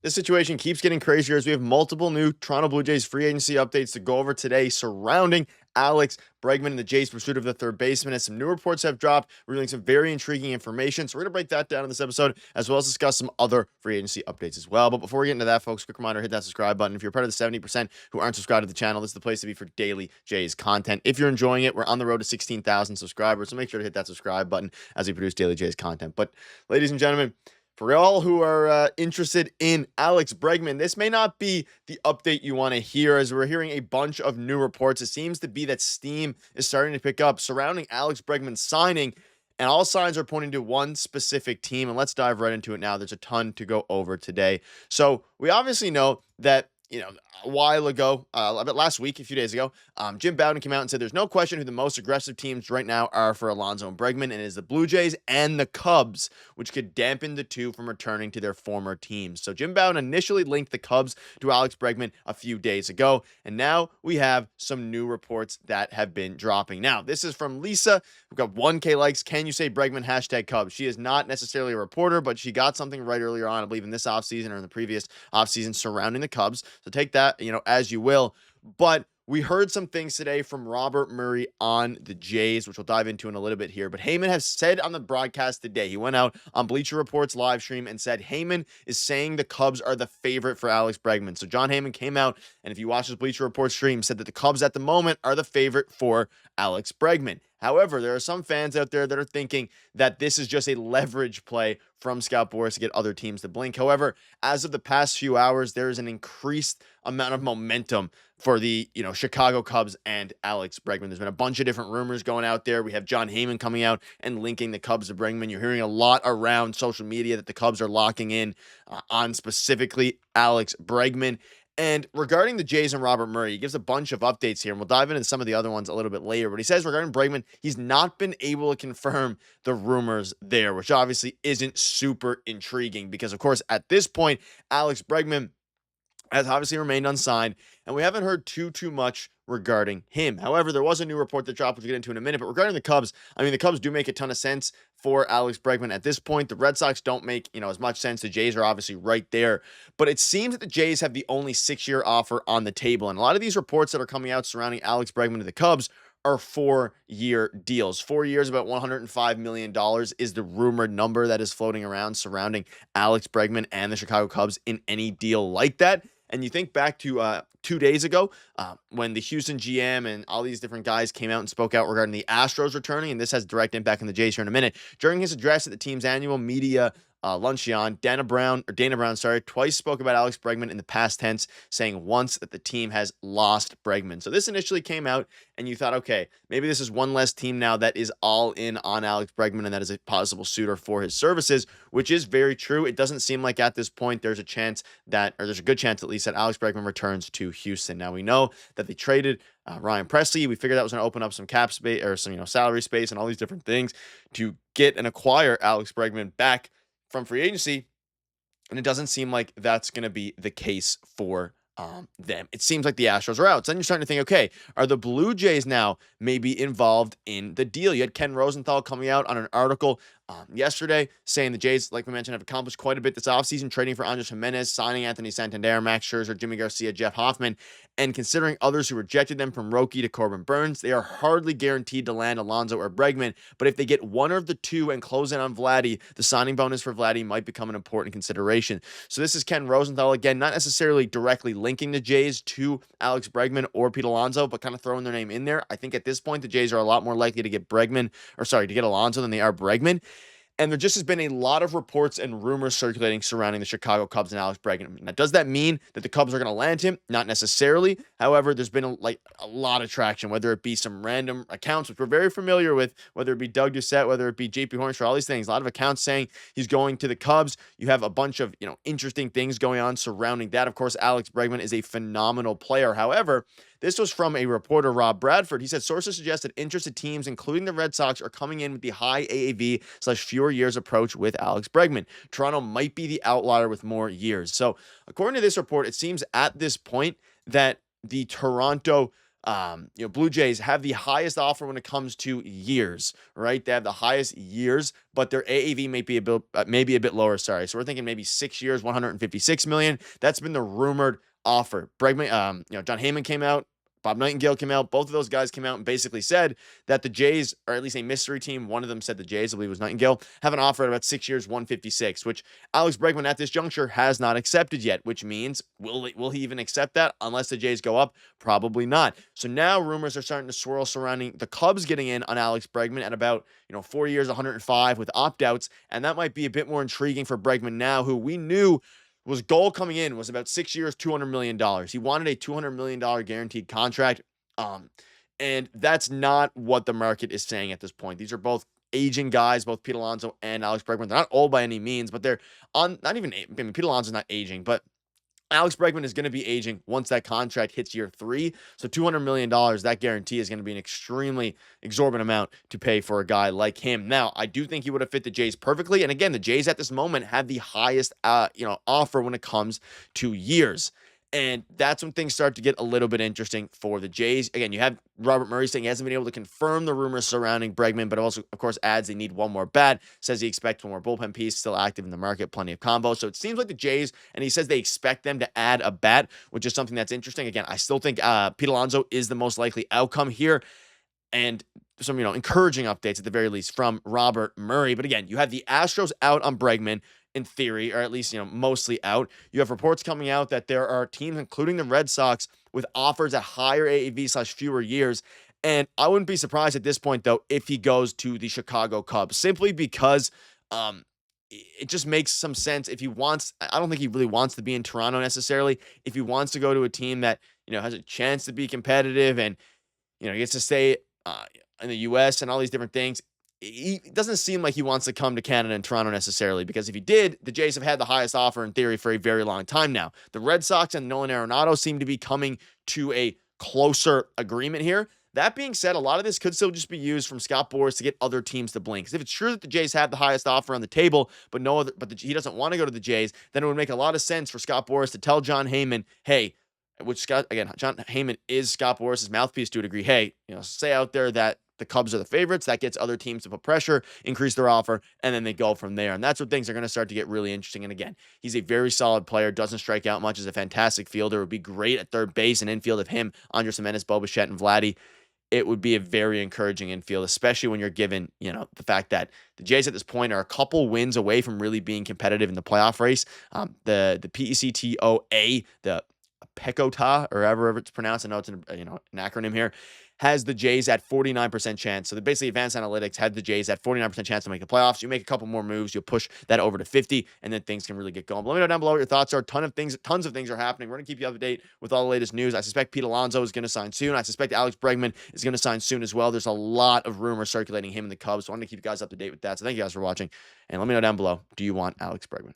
This situation keeps getting crazier as we have multiple new Toronto Blue Jays free agency updates to go over today surrounding Alex Bregman and the Jays' pursuit of the third baseman. As some new reports have dropped, revealing some very intriguing information. So we're going to break that down in this episode, as well as discuss some other free agency updates as well. But before we get into that, folks, quick reminder, hit that subscribe button. If you're part of the 70% who aren't subscribed to the channel, this is the place to be for daily Jays content. If you're enjoying it, we're on the road to 16,000 subscribers, so make sure to hit that subscribe button as we produce daily Jays content. But ladies and gentlemen, for all who are interested in Alex Bregman, this may not be the update you want to hear, as we're hearing a bunch of new reports. It seems to be that steam is starting to pick up surrounding Alex Bregman's signing, and all signs are pointing to one specific team. And let's dive right into it now. There's a ton to go over today. So we obviously know that, a while ago, about last week, a few days ago, Jim Bowden came out and said there's no question who the most aggressive teams right now are for Alonso and Bregman, and it is the Blue Jays and the Cubs, which could dampen the two from returning to their former teams. So Jim Bowden initially linked the Cubs to Alex Bregman a few days ago, and now we have some new reports that have been dropping. Now, this is from Lisa. We've got 1K likes. Can you say Bregman #Cubs? She is not necessarily a reporter, but she got something right earlier on, I believe in this offseason or in the previous offseason, surrounding the Cubs. So take that, as you will. But we heard some things today from Robert Murray on the Jays, which we'll dive into in a little bit here. But Heyman has said on the broadcast today, he went out on Bleacher Report's live stream and said Heyman is saying the Cubs are the favorite for Alex Bregman. So John Heyman came out, and if you watch his Bleacher Report stream, said that the Cubs at the moment are the favorite for Alex Bregman. However, there are some fans out there that are thinking that this is just a leverage play from Scout Boras to get other teams to blink. However, as of the past few hours, there is an increased amount of momentum for the, Chicago Cubs and Alex Bregman. There's been a bunch of different rumors going out there. We have John Heyman coming out and linking the Cubs to Bregman. You're hearing a lot around social media that the Cubs are locking in on specifically Alex Bregman. And regarding the Jays and Robert Murray, he gives a bunch of updates here, and we'll dive into some of the other ones a little bit later. But he says regarding Bregman, he's not been able to confirm the rumors there, which obviously isn't super intriguing because, of course, at this point, Alex Bregman has obviously remained unsigned, and we haven't heard too much regarding him. However, there was a new report that dropped, which we'll get into in a minute. But regarding the Cubs, the Cubs do make a ton of sense for Alex Bregman at this point. The Red Sox don't make, as much sense. The Jays are obviously right there. But it seems that the Jays have the only 6-year offer on the table. And a lot of these reports that are coming out surrounding Alex Bregman to the Cubs are 4-year deals. 4 years, about $105 million is the rumored number that is floating around surrounding Alex Bregman and the Chicago Cubs in any deal like that. And you think back to 2 days ago when the Houston GM and all these different guys came out and spoke out regarding the Astros returning, and this has direct impact on the Jays here in a minute. During his address at the team's annual media luncheon, Dana Brown, twice spoke about Alex Bregman in the past tense, saying once that the team has lost Bregman. So this initially came out, and you thought, okay, maybe this is one less team now that is all in on Alex Bregman, and that is a possible suitor for his services, which is very true. It doesn't seem like at this point there's a good chance at least that Alex Bregman returns to Houston. Now we know that they traded Ryan Presley. We figured that was going to open up some cap space or some salary space and all these different things to get and acquire Alex Bregman back from free agency, and it doesn't seem like that's going to be the case for them. It seems like the Astros are out. So then you're starting to think, okay, are the Blue Jays now maybe involved in the deal? You had Ken Rosenthal coming out on an article yesterday saying the Jays, like we mentioned, have accomplished quite a bit this offseason, trading for Andres Jimenez, signing Anthony Santander, Max Scherzer, Jimmy Garcia, Jeff Hoffman, and considering others who rejected them from Roki to Corbin Burns, they are hardly guaranteed to land Alonso or Bregman, but if they get one of the two and close in on Vladdy, the signing bonus for Vladdy might become an important consideration. So this is Ken Rosenthal, again, not necessarily directly linking the Jays to Alex Bregman or Pete Alonso, but kind of throwing their name in there. I think at this point, the Jays are a lot more likely to get Alonso than they are Bregman. And there just has been a lot of reports and rumors circulating surrounding the Chicago Cubs and Alex Bregman. Now, does that mean that the Cubs are going to land him? Not necessarily. However, there's been a lot of traction, whether it be some random accounts, which we're very familiar with, whether it be Doug Doucette, whether it be JP Horns, for all these things. A lot of accounts saying he's going to the Cubs. You have a bunch of interesting things going on surrounding that. Of course, Alex Bregman is a phenomenal player. However, this was from a reporter, Rob Bradford. He said sources suggest that interested teams, including the Red Sox, are coming in with the high AAV/fewer years approach with Alex Bregman. Toronto might be the outlier with more years. So according to this report, it seems at this point that the Toronto Blue Jays have the highest offer when it comes to years, right? They have the highest years, but their AAV may be maybe a bit lower. Sorry, so we're thinking maybe 6 years, 156 million. That's been the rumored offer. Bregman, John Heyman came out. Bob Nightingale came out. Both of those guys came out and basically said that the Jays, or at least a mystery team, one of them said the Jays, I believe it was Nightingale, have an offer at about 6 years, 156, which Alex Bregman at this juncture has not accepted yet, which means will he even accept that unless the Jays go up? Probably not. So now rumors are starting to swirl surrounding the Cubs getting in on Alex Bregman at about 4 years, 105 with opt-outs, and that might be a bit more intriguing for Bregman now, who we knew was goal coming in was about 6 years, $200 million. He wanted a $200 million guaranteed contract. And that's not what the market is saying at this point. These are both aging guys, both Pete Alonso and Alex Bregman. They're not old by any means, but they're not even, Pete Alonso's not aging, but Alex Bregman is going to be aging once that contract hits year 3. So $200 million, that guarantee is going to be an extremely exorbitant amount to pay for a guy like him. Now, I do think he would have fit the Jays perfectly. And again, the Jays at this moment have the highest, offer when it comes to years. And that's when things start to get a little bit interesting for the Jays. Again, you have Robert Murray saying he hasn't been able to confirm the rumors surrounding Bregman, but also, of course, adds they need one more bat. Says he expects one more bullpen piece, still active in the market, plenty of combos. So it seems like the Jays, and he says they expect them to add a bat, which is something that's interesting. Again, I still think Pete Alonso is the most likely outcome here. And some, encouraging updates at the very least from Robert Murray. But again, you have the Astros out on Bregman in theory, or at least, mostly out. You have reports coming out that there are teams, including the Red Sox, with offers at higher AAV/fewer years. And I wouldn't be surprised at this point, though, if he goes to the Chicago Cubs, simply because it just makes some sense. If he wants, I don't think he really wants to be in Toronto necessarily. If he wants to go to a team that, has a chance to be competitive and, he gets to stay in the U.S. and all these different things, it doesn't seem like he wants to come to Canada and Toronto necessarily, because if he did, the Jays have had the highest offer in theory for a very long time now. The Red Sox and Nolan Arenado seem to be coming to a closer agreement here. That being said, a lot of this could still just be used from Scott Boras to get other teams to blink. Because if it's true that the Jays have the highest offer on the table, but he doesn't want to go to the Jays, then it would make a lot of sense for Scott Boras to tell John Heyman, hey, John Heyman is Scott Boras' mouthpiece to a degree. Hey, say out there that the Cubs are the favorites. That gets other teams to put pressure, increase their offer, and then they go from there. And that's where things are going to start to get really interesting. And again, he's a very solid player, doesn't strike out much, is a fantastic fielder, would be great at third base and infield of him, Andres Gimenez, Bichette, and Vladdy. It would be a very encouraging infield, especially when you're given, the fact that the Jays at this point are a couple wins away from really being competitive in the playoff race. The PECTOA, the Pecota, or however it's pronounced, I know it's an acronym here, has the Jays at 49% chance. So basically, Advanced Analytics had the Jays at 49% chance to make the playoffs. You make a couple more moves, you'll push that over to 50, and then things can really get going. But let me know down below what your thoughts are. Tons of things are happening. We're going to keep you up to date with all the latest news. I suspect Pete Alonso is going to sign soon. I suspect Alex Bregman is going to sign soon as well. There's a lot of rumors circulating him in the Cubs, so I want to keep you guys up to date with that. So thank you guys for watching, and let me know down below, do you want Alex Bregman?